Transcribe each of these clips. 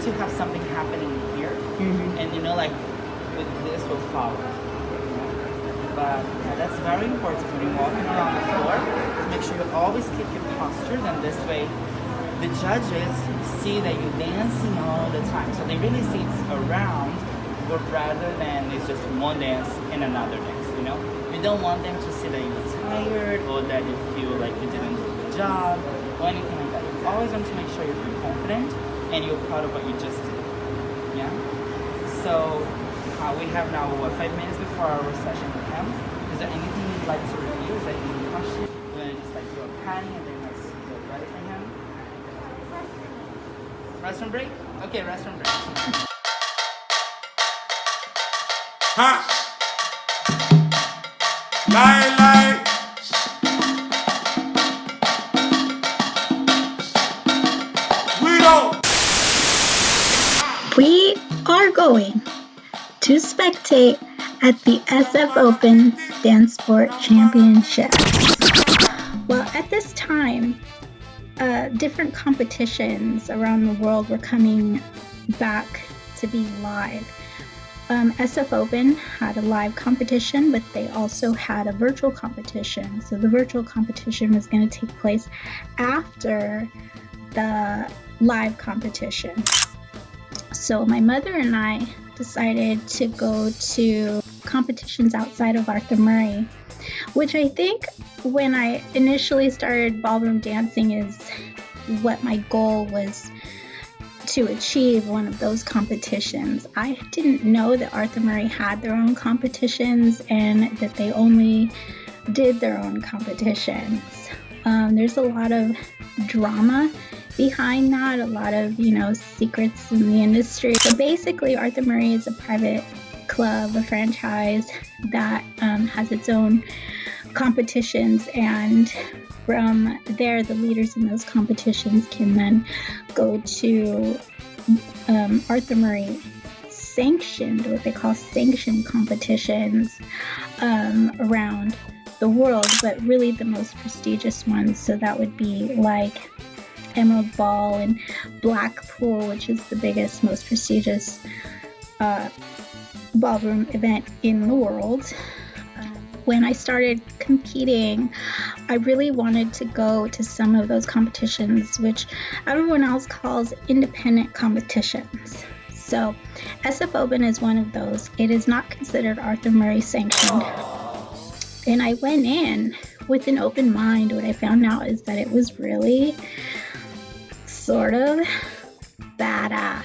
to have something happening here, and you know, like with this will follow. But that's very important when you're walking around the floor. To make sure you always keep your posture. Then this way, the judges see that you're dancing all the time, so they really see it's around, but rather than it's just one dance and another dance. You know, you don't want them to see that you're tired or that you feel like you didn't do a good job or anything like that. You always want to make sure you feel confident and you're proud of what you just did. Yeah. So we have now 5 minutes before our session with him. Is there anything you'd like to review? Is there any question? We're gonna just like do a patting and then let's get ready for him. Restroom break? Okay, restroom break. Huh? Lie. We are going to spectate at the SFOPEN Dancesport Championships. Well, at this time, different competitions around the world were coming back to be live. SFOPEN had a live competition, but they also had a virtual competition. So the virtual competition was going to take place after the live competition. So my mother and I decided to go to competitions outside of Arthur Murray, which I think when I initially started ballroom dancing is what my goal was to achieve, one of those competitions. I didn't know that Arthur Murray had their own competitions and that they only did their own competitions. There's a lot of drama behind that, a lot of, secrets in the industry. So basically, Arthur Murray is a private club, a franchise that has its own competitions, and from there, the leaders in those competitions can then go to Arthur Murray sanctioned, what they call sanctioned competitions around the world, but really the most prestigious ones. So that would be like Emerald Ball and Blackpool, which is the biggest, most prestigious ballroom event in the world. When I started competing, I really wanted to go to some of those competitions, which everyone else calls independent competitions. So SFOPEN is one of those. It is not considered Arthur Murray sanctioned. And I went in with an open mind. What I found out is that it was really sort of badass.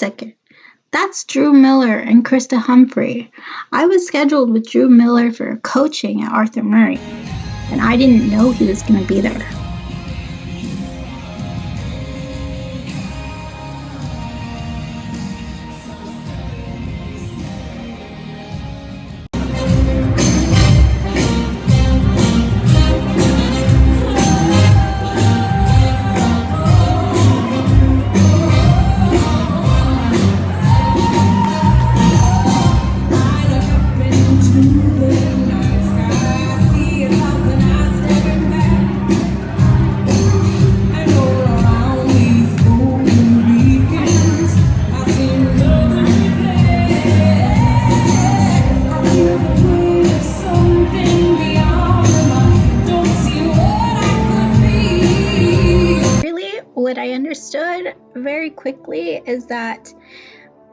second. That's Drew Miller and Krista Humphrey. I was scheduled with Drew Miller for coaching at Arthur Murray, and I didn't know he was going to be there. What I understood very quickly is that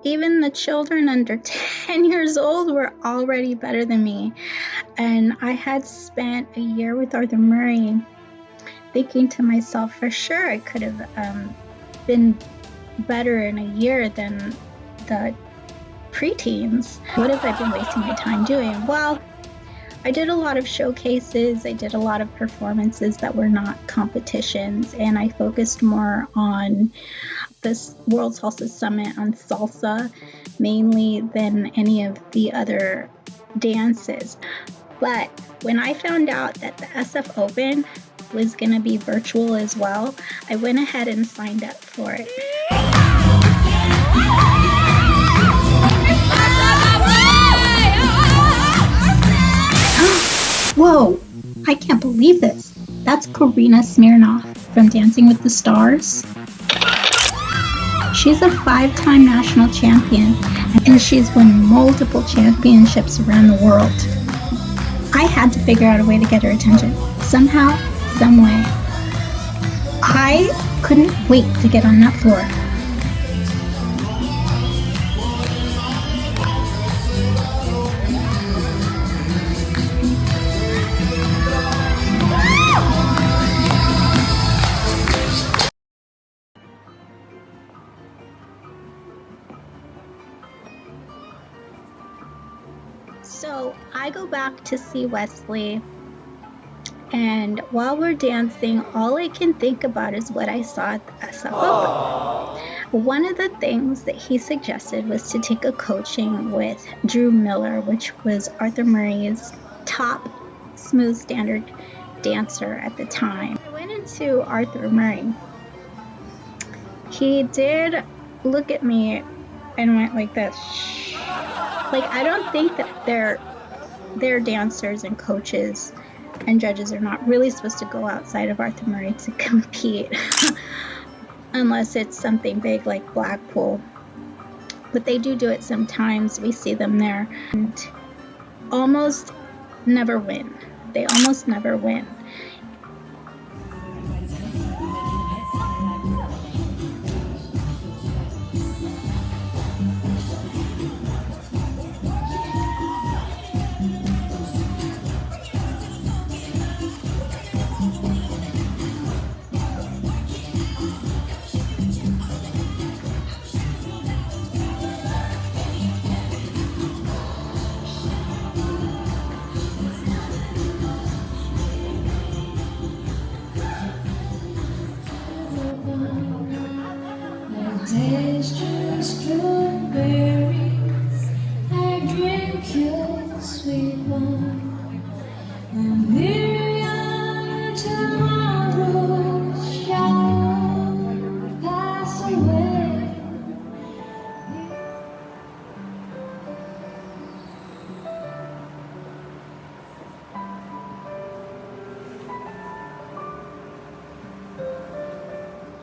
even the children under 10 years old were already better than me. And I had spent a year with Arthur Murray thinking to myself, for sure I could have been better in a year than the preteens. What have I been wasting my time doing? Well, I did a lot of showcases, I did a lot of performances that were not competitions, and I focused more on this World Salsa Summit on salsa mainly than any of the other dances. But when I found out that the SF Open was going to be virtual as well, I went ahead and signed up for it. Whoa, I can't believe this. That's Karina Smirnoff from Dancing with the Stars. She's a 5-time national champion, and she's won multiple championships around the world. I had to figure out a way to get her attention. Somehow, someway. I couldn't wait to get on that floor. So I go back to see Wesley, and while we're dancing, all I can think about is what I saw at the SF Open. One of the things that he suggested was to take a coaching with Drew Miller, which was Arthur Murray's top smooth standard dancer at the time. I went into Arthur Murray. He did look at me and went like this. Like, I don't think that their dancers and coaches and judges are not really supposed to go outside of Arthur Murray to compete unless it's something big like Blackpool. But they do it sometimes. We see them there and almost never win. They almost never win.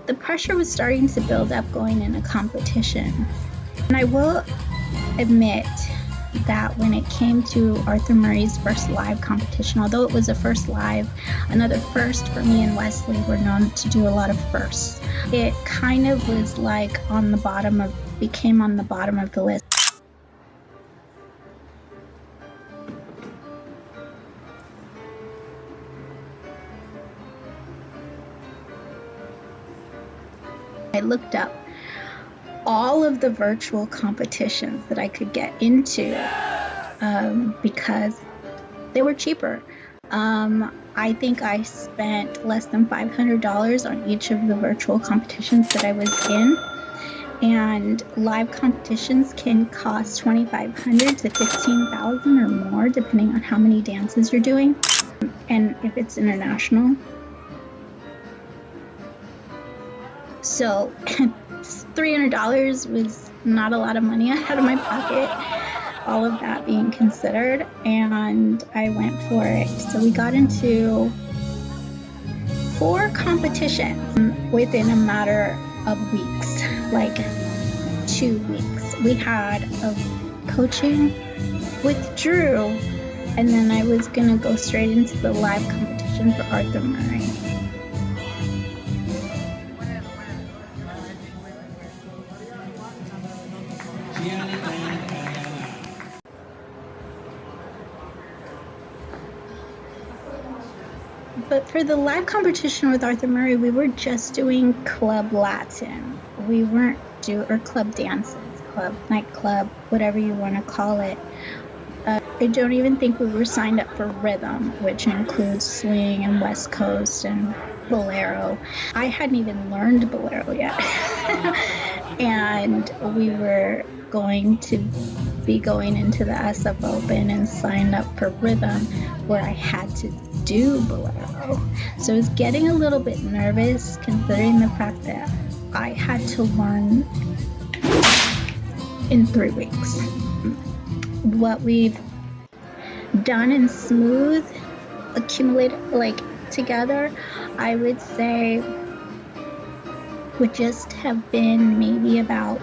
The pressure was starting to build up going in a competition. And I will admit that when it came to Arthur Murray's first live competition, although it was a first live, another first for me and Wesley, we're known to do a lot of firsts. It kind of was like became on the bottom of the list. I looked up all of the virtual competitions that I could get into because they were cheaper. I think I spent less than $500 on each of the virtual competitions that I was in. And live competitions can cost $2,500 to $15,000 or more, depending on how many dances you're doing and if it's international. So $300 was not a lot of money out of my pocket, all of that being considered, and I went for it. So we got into 4 competitions within a matter of weeks, like 2 weeks. We had a coaching with Drew, and then I was gonna go straight into the live competition for Arthur Murray. But for the live competition with Arthur Murray, we were just doing Club Latin. We weren't or club dances, club, nightclub, whatever you want to call it. I don't even think we were signed up for rhythm, which includes swing and West Coast and bolero. I hadn't even learned bolero yet. And we were going to be going into the SFOPEN and signed up for rhythm, where I had to do bolero. So I was getting a little bit nervous, considering the fact that I had to learn in 3 weeks. What we've done in smooth, accumulated, like together, I would say would just have been maybe about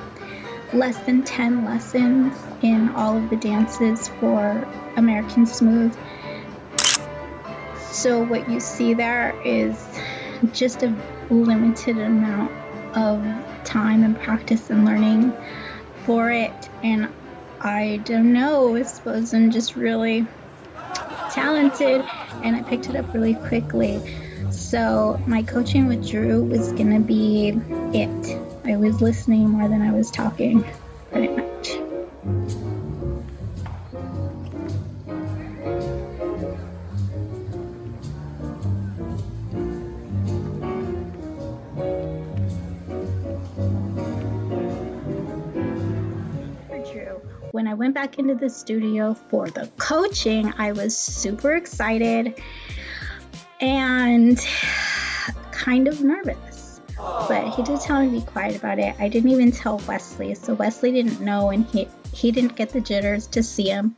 less than 10 lessons in all of the dances for American Smooth. So what you see there is just a limited amount of time and practice and learning for it. And I don't know, I suppose I'm just really talented and I picked it up really quickly. So my coaching with Drew was gonna be it. I was listening more than I was talking, pretty much. When I went back into the studio for the coaching, I was super excited and kind of nervous. But he did tell me to be quiet about it. I didn't even tell Wesley, so Wesley didn't know, and he didn't get the jitters to see him.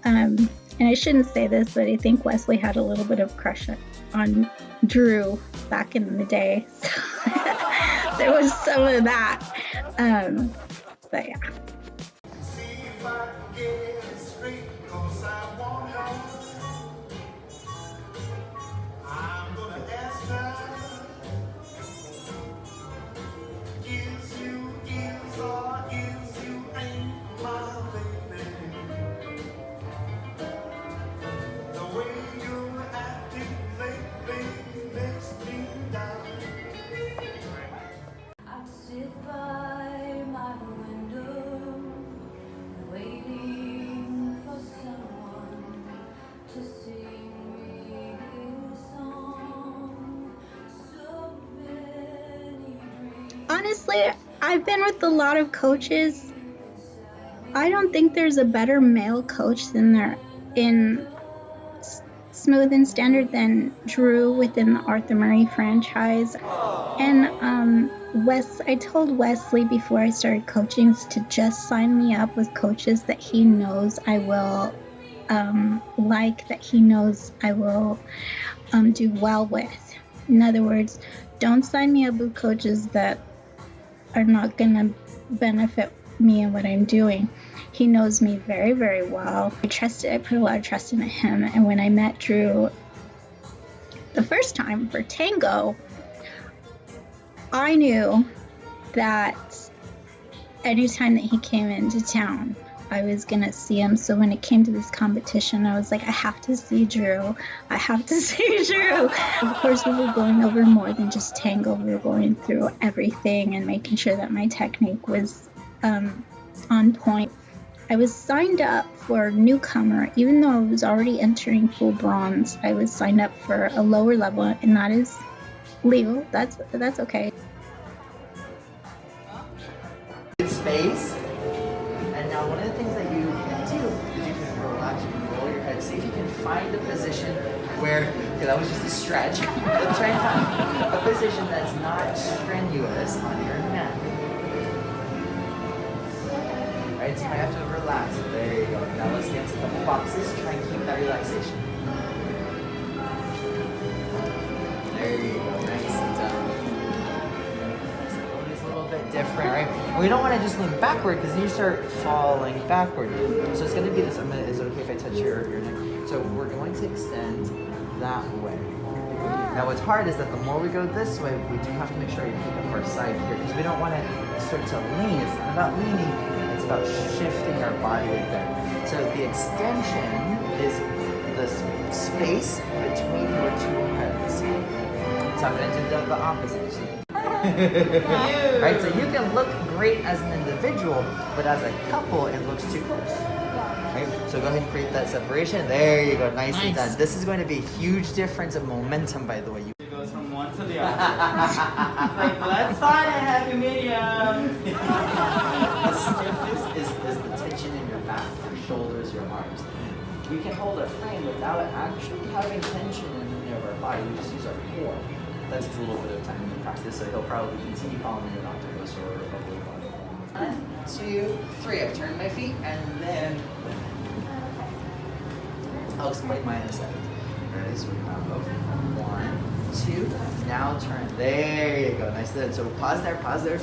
And I shouldn't say this, but I think Wesley had a little bit of crush on Drew back in the day. So there was some of that. But yeah. Honestly, I've been with a lot of coaches. I don't think there's a better male coach than there in Smooth and Standard than Drew within the Arthur Murray franchise. And I told Wesley before I started coaching to just sign me up with coaches that he knows I will that he knows I will do well with. In other words, don't sign me up with coaches that are not going to benefit me and what I'm doing. He knows me very, very well. I put a lot of trust into him. And when I met Drew the first time for tango, I knew that anytime that he came into town, I was gonna see him. So when it came to this competition, I was like, I have to see Drew. I have to see Drew. Of course, we were going over more than just tango. We were going through everything and making sure that my technique was on point. I was signed up for newcomer, even though I was already entering full bronze. I was signed up for a lower level, and that is legal. That's okay. Space. And now one of the things that you can do is you can relax, you can roll your head. See if you can find a position where, okay, that was just a stretch. But try and find a position that's not strenuous on your neck. Right, so you might have to relax. There you go. Now let's dance a couple boxes. Try and keep that relaxation. There you go. Nice and down. It's a little bit different, right? And we don't want to just lean backward because then you start falling backward. So it's going to be this. Is it okay if I touch your neck? So we're going to extend that way. Now what's hard is that the more we go this way, we do have to make sure we pick up our side here because we don't want to start to lean. It's not about leaning. It's about shifting our body weight there. So the extension is the space between your two heads. So I'm going to do the opposite. Right, so you can look great as an individual, but as a couple, it looks too close. Right? So go ahead and create that separation. There you go, nicely done. This is going to be a huge difference of momentum, by the way. It goes from one to the other. It's like, let's find a happy medium. The stiffness is the tension in your back, your shoulders, your arms. We can hold a frame without actually having tension in any of our body. We just use our core. That takes a little bit of time to practice, so he'll probably continue calling me an octopus or a blue ball. 1, 2, 3. I've turned my feet, and then I'll explain mine in a second. Ready? So we have both. 1, 2. Now turn. There you go. Nice. So pause there. Pause there.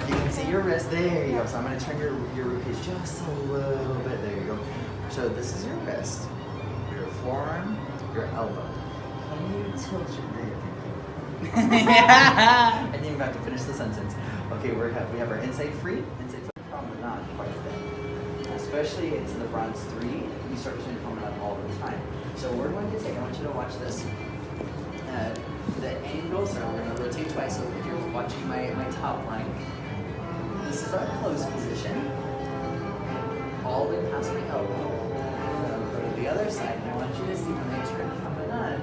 You can see your wrist. There you go. So I'm going to turn your rib cage just a little bit. There you go. So this is your wrist, your forearm, your elbow. Can you tilt your leg? Yeah. And then you have to finish the sentence. Okay, we have our inside free, inside foot promenade quite a bit. Especially into the bronze 3, you start doing promenade all the time. So we're going to take, I want you to watch this. The angles are, we're going to rotate twice. So if you're watching my top line, this is our closed position. All the way past my elbow. Go to the other side, and I want you to see when I turn promenade,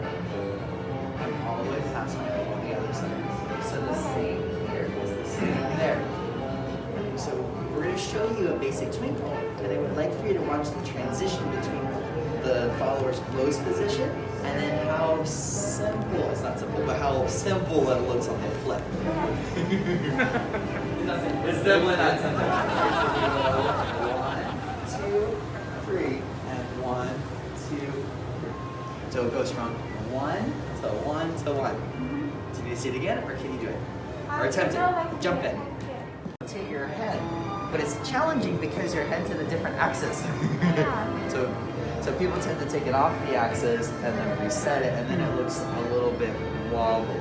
I'm all the way past my elbow on the other side. So the same here is the same there. So we're going to show you a basic twinkle, and I would like for you to watch the transition between the follower's closed position and then how simple, it's not simple, but how simple it looks on the flip. It's definitely not simple. 1, 2, 3, and 1, 2, 3. So it goes from 1 to 1 to 1. Do you need to see it again, or can you do it? Or attempt it? Jump in. Rotate your head, but it's challenging because your head's in a different axis. So people tend to take it off the axis and then reset it, and then it looks a little bit wobbly.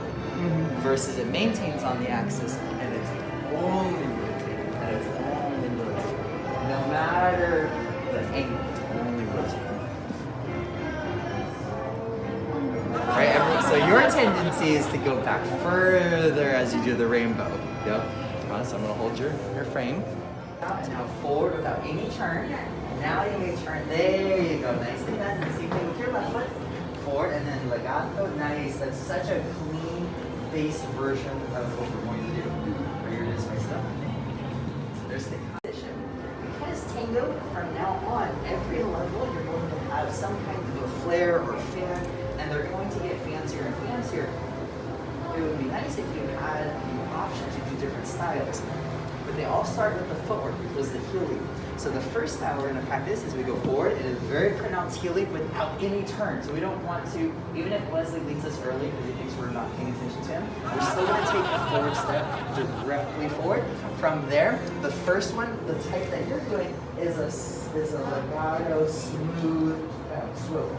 Versus it maintains on the axis and it's only rotating, and it's only rotating. No matter the angle, it's only rotating. Right, everyone? So your tendency is to go back further as you do the rainbow. Yep. So I'm going to hold your frame. Now forward without any turn. Now you may turn. There you go. Nicely done. Same thing with your left foot. Forward and then legato. Nice. That's such a clean base version of what we're going to do. Are you ready to spice it up? There's the position. Because tango, from now on, every level you're going to have some kind of a flare or fan, and they're going to get fancier and fancier. It would be nice if you had the option to do different styles. But they all start with the footwork, which was the heel leap. So the first style we're going to practice is we go forward in a very pronounced heel leap without any turn. So we don't want to, even if Wesley leads us early because he thinks we're not paying attention to him, we're still going to take a forward step directly forward. From there, the first one, the type that you're doing, is a legato, smooth swoop.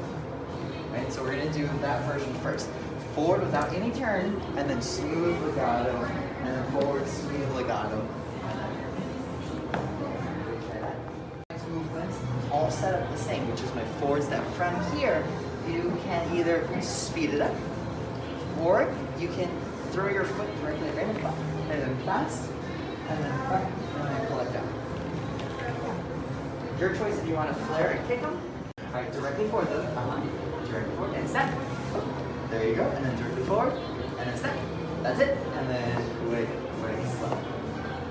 Right? So we're going to do that version first. Forward without any turn, and then smooth legato, and then forward, smooth legato. all set up the same, which is my forward step. From here, you can either speed it up, or you can throw your foot directly right in the butt, and then fast, and then back, and then pull it down. Your choice if you want to flare and kick them. All right, directly forward though. Directly forward and step. There you go, and then directly forward, and then step. That's it, and then quick, slow.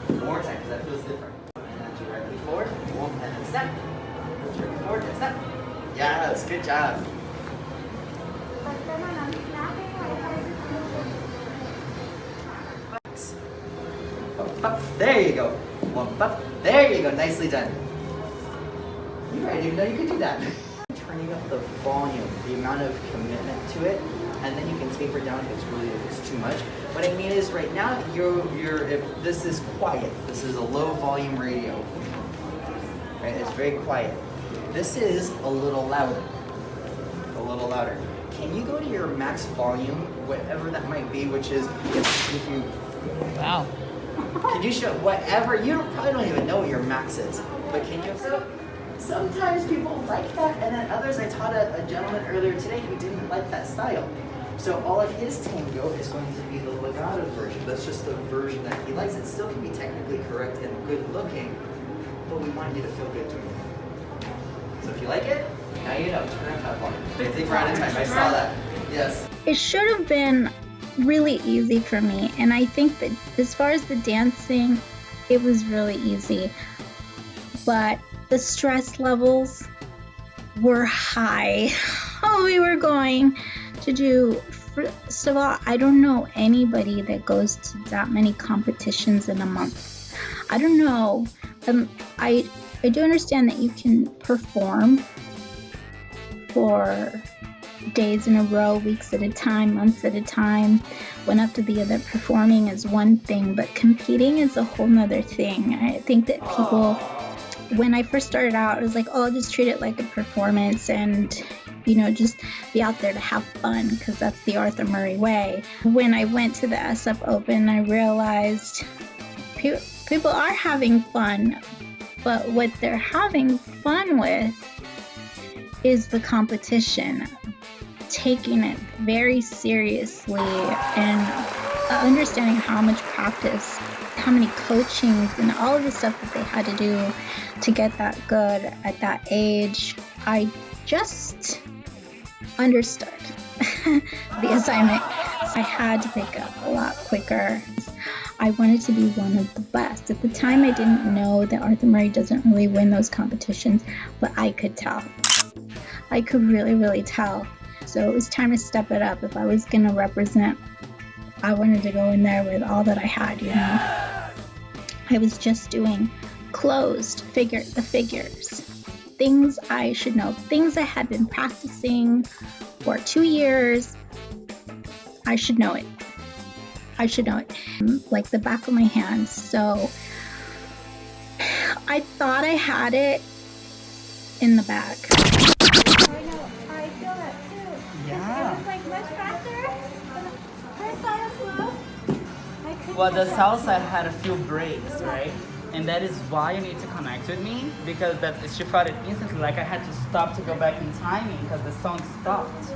One more time, because that feels different. And then directly forward, and then step. Directly forward and step. Yes, good job. Up. There you go. One up. There you go. Nicely done. I didn't even know you could do that. Turning up the volume, the amount of commitment to it, and then you can taper down if it's too much. What I mean is, right now if this is quiet. This is a low volume radio. Right? It's very quiet. This is a little louder. A little louder. Can you go to your max volume, whatever that might be, which is if you. Wow. Can you show whatever? You probably don't even know what your max is, but can you? So sometimes people like that, and then others. I taught a gentleman earlier today who didn't like that style. So all of his tango is going to be the legato version. That's just the version that he likes. It still can be technically correct and good looking, but we want you to feel good doing it. So if you like it, now you know. Turn up that volume. I think we're out of time. I saw that. Yes. It should have been really easy for me, and I think that as far as the dancing, it was really easy, but the stress levels were high. We were going to do, first of all, I don't know anybody that goes to that many competitions in a month. I don't know. I do understand that you can perform for days in a row, weeks at a time, months at a time, one after the other. Performing is one thing, but competing is a whole nother thing. I think that people, when I first started out, it was like, oh, I'll just treat it like a performance and, just be out there to have fun, because that's the Arthur Murray way. When I went to the SF Open, I realized people are having fun, but what they're having fun with is the competition, taking it very seriously and understanding how much practice, how many coachings and all of the stuff that they had to do to get that good at that age. I just understood the assignment. I had to pick up a lot quicker. I wanted to be one of the best. At the time, I didn't know that Arthur Murray doesn't really win those competitions, but I could tell. I could really, really tell. So it was time to step it up. If I was going to represent, I wanted to go in there with all that I had, I was just doing closed the figures. Things I should know. Things I had been practicing for 2 years. I should know it. Like the back of my hand. So I thought I had it in the bag. I know, I feel that too. Yeah. It was like much faster. First I Well, the salsa had a few breaks, right? And that is why you need to connect with me, because she felt it instantly. Like I had to stop to go back in timing because the song stopped.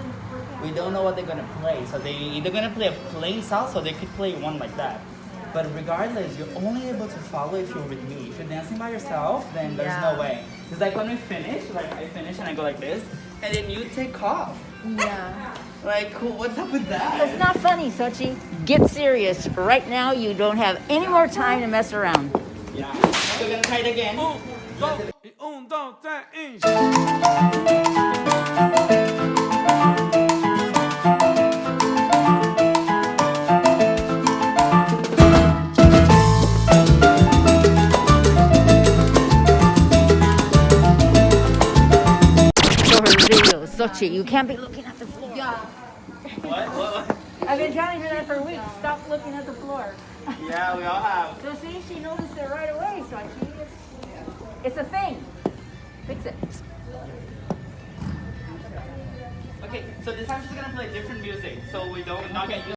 We don't know what they're gonna play, so they either gonna play a plain salsa or they could play one like that. But regardless, you're only able to follow if you're with me. If you're dancing by yourself, then there's no way. It's like when we finish, like I finish and I go like this, and then you take off. Yeah. Like, cool, what's up with that? It's not funny, Xochitl. Get serious. Right now, you don't have any more time to mess around. Yeah. We're gonna try it again. Xochitl, you can't be looking at the floor. Yeah. What? I've been telling her that for weeks. Stop looking at the floor. Yeah, we all have. So see, she noticed it right away, Xochitl. It's a thing. Fix it. Okay, so this time she's gonna play different music, so we don't not get used